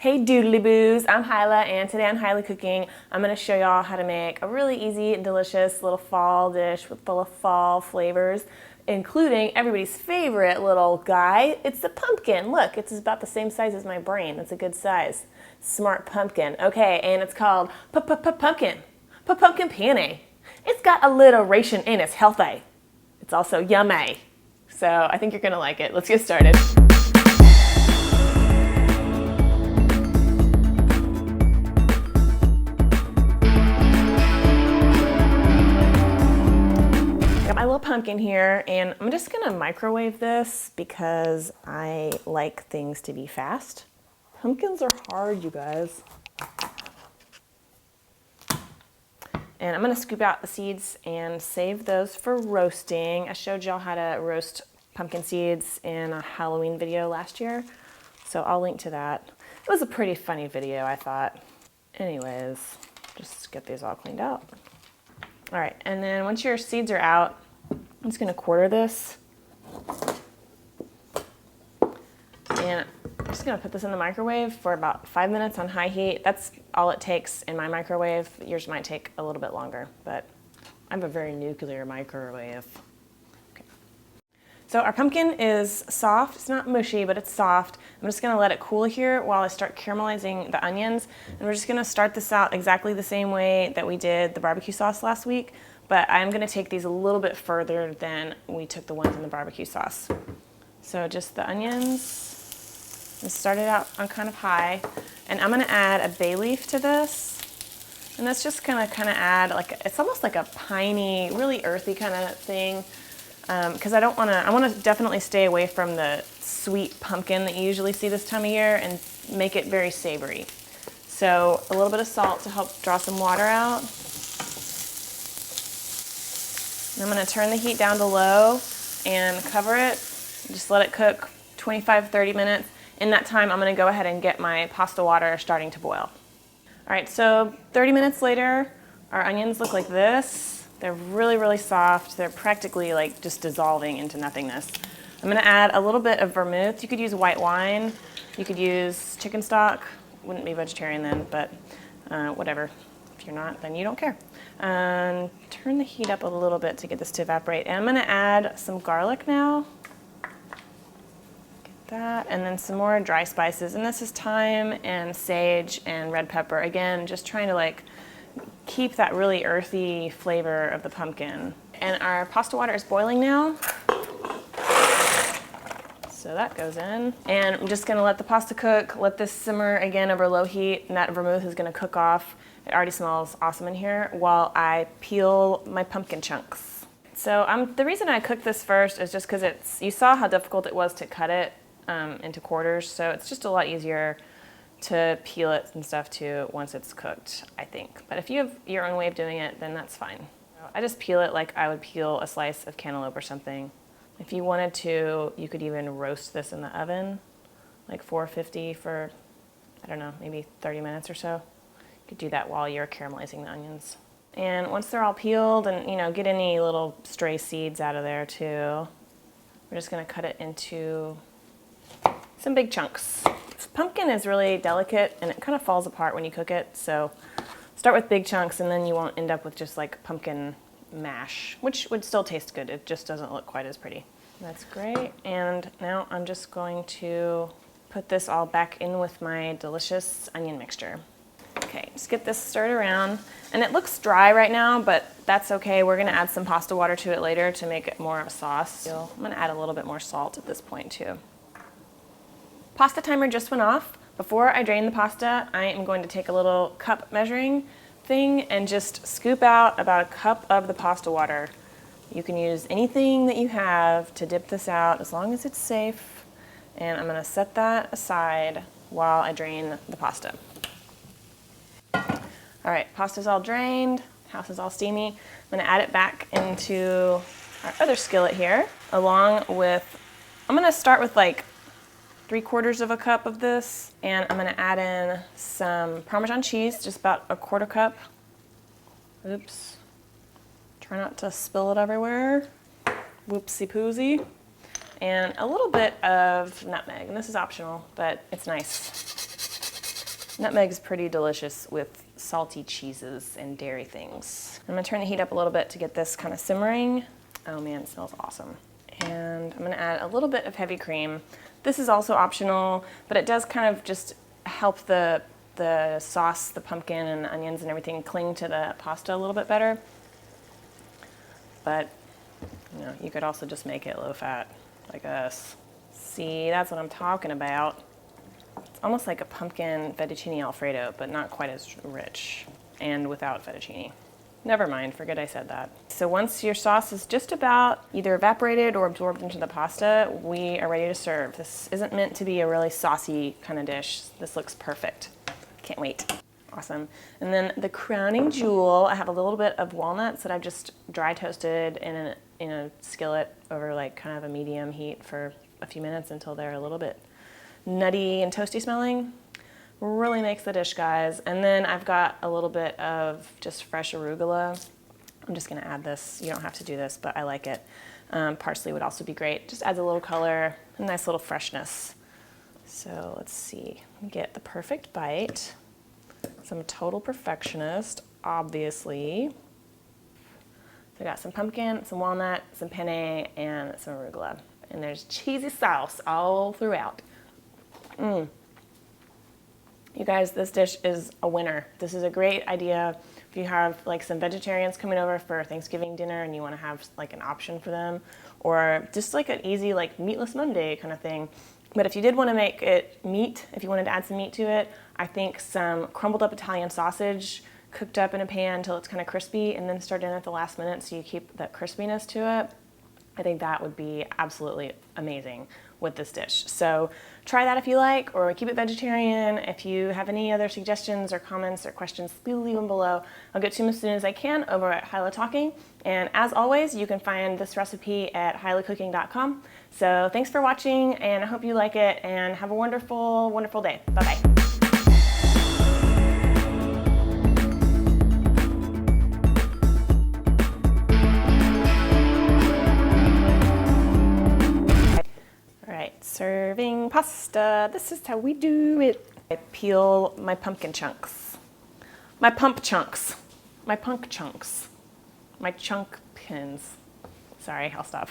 Hey doodly boos, I'm Hilah, and today on Hilah Cooking, I'm going to show y'all how to make a really easy and delicious little fall dish full of fall flavors, including everybody's favorite little guy. It's the pumpkin. Look, it's about the same size as my brain. That's a good size. Smart pumpkin. Okay, and it's called pumpkin. Pumpkin penne. It's got alliteration and it's healthy. It's also yummy. So I think you're going to like it. Let's get started. My little pumpkin here, and I'm just gonna microwave this because I like things to be fast. Pumpkins are hard, you guys. And I'm gonna scoop out the seeds and save those for roasting. I showed y'all how to roast pumpkin seeds in a Halloween video last year, so I'll link to that. It was a pretty funny video, I thought. Anyways, just get these all cleaned out. All right, and then once your seeds are out, I'm just going to quarter this, and I'm just going to put this in the microwave for about 5 minutes on high heat. That's all it takes in my microwave. Yours might take a little bit longer, but I have a very nuclear microwave. Okay. So our pumpkin is soft. It's not mushy, but it's soft. I'm just going to let it cool here while I start caramelizing the onions, and we're just going to start this out exactly the same way that we did the barbecue sauce last week. But I'm going to take these a little bit further than we took the ones in the barbecue sauce. So just the onions, and start it out on kind of high. And I'm going to add a bay leaf to this. And that's just going to kind of add, like, it's almost like a piney, really earthy kind of thing. Because I want to definitely stay away from the sweet pumpkin that you usually see this time of year and make it very savory. So a little bit of salt to help draw some water out. I'm going to turn the heat down to low and cover it. Just let it cook 25-30 minutes. In that time, I'm going to go ahead and get my pasta water starting to boil. All right, so 30 minutes later, our onions look like this. They're really, really soft. They're practically like just dissolving into nothingness. I'm going to add a little bit of vermouth. You could use white wine. You could use chicken stock. Wouldn't be vegetarian then, but whatever. If you're not, then you don't care. Turn the heat up a little bit to get this to evaporate. And I'm going to add some garlic now. Get that. And then some more dry spices. And this is thyme and sage and red pepper. Again, just trying to like keep that really earthy flavor of the pumpkin. And our pasta water is boiling now. So that goes in. And I'm just going to let the pasta cook, let this simmer again over low heat, and that vermouth is going to cook off. It already smells awesome in here while I peel my pumpkin chunks. So the reason I cooked this first is just because you saw how difficult it was to cut it into quarters, so it's just a lot easier to peel it and stuff too once it's cooked, I think. But if you have your own way of doing it, then that's fine. I just peel it like I would peel a slice of cantaloupe or something. If you wanted to, you could even roast this in the oven, like 450 for, I don't know, maybe 30 minutes or so. You could do that while you're caramelizing the onions. And once they're all peeled and, you know, get any little stray seeds out of there too, we're just going to cut it into some big chunks. Pumpkin is really delicate and it kind of falls apart when you cook it, so start with big chunks and then you won't end up with just like pumpkin mash, which would still taste good. It just doesn't look quite as pretty. That's great. And now I'm just going to put this all back in with my delicious onion mixture. Okay, just get this stirred around. And it looks dry right now, but that's okay. We're going to add some pasta water to it later to make it more of a sauce. So I'm going to add a little bit more salt at this point too. Pasta timer just went off. Before I drain the pasta, I am going to take a little cup measuring thing and just scoop out about a cup of the pasta water. You can use anything that you have to dip this out as long as it's safe. And I'm going to set that aside while I drain the pasta. All right, pasta's all drained, house is all steamy. I'm going to add it back into our other skillet here, along with, I'm going to start with like 3/4 of a cup of this, and I'm going to add in some Parmesan cheese, just about a 1/4 cup. Oops. Try not to spill it everywhere. Whoopsie poosy. And a little bit of nutmeg, and this is optional, but it's nice. Nutmeg is pretty delicious with salty cheeses and dairy things. I'm gonna turn the heat up a little bit to get this kind of simmering. Oh man, it smells awesome. And I'm gonna add a little bit of heavy cream. This is also optional, but it does kind of just help the sauce, the pumpkin and the onions and everything cling to the pasta a little bit better. But you know, you could also just make it low fat like this. See, that's what I'm talking about. It's almost like a pumpkin fettuccine alfredo, but not quite as rich and without fettuccine. Never mind, forget I said that. So once your sauce is just about either evaporated or absorbed into the pasta, we are ready to serve. This isn't meant to be a really saucy kind of dish. This looks perfect. Can't wait. Awesome. And then the crowning jewel, I have a little bit of walnuts that I've just dry toasted in a skillet over like kind of a medium heat for a few minutes until they're a little bit nutty and toasty smelling. Really makes the dish, guys. And then I've got a little bit of just fresh arugula. I'm just gonna add this. You don't have to do this, but I like it. Parsley would also be great. Just adds a little color, a nice little freshness. So let's see, get the perfect bite. So I'm a total perfectionist, obviously. So I got some pumpkin, some walnut, some penne, and some arugula. And there's cheesy sauce all throughout. You guys, this dish is a winner. This is a great idea if you have like some vegetarians coming over for Thanksgiving dinner and you want to have like an option for them, or just like an easy like meatless Monday kind of thing. But if you did want to make it meat, if you wanted to add some meat to it, I think some crumbled up Italian sausage cooked up in a pan until it's kind of crispy and then stirred in at the last minute so you keep that crispiness to it. I think that would be absolutely amazing with this dish. So try that if you like, or keep it vegetarian. If you have any other suggestions or comments or questions, please leave them below. I'll get to them as soon as I can over at Hilah Cooking. And as always, you can find this recipe at hilaccooking.com. So thanks for watching, and I hope you like it, and have a wonderful, wonderful day. Bye-bye. Serving pasta. This is how we do it. I peel my pumpkin chunks. My pump chunks. My punk chunks. My chunk pins. Sorry, I'll stop.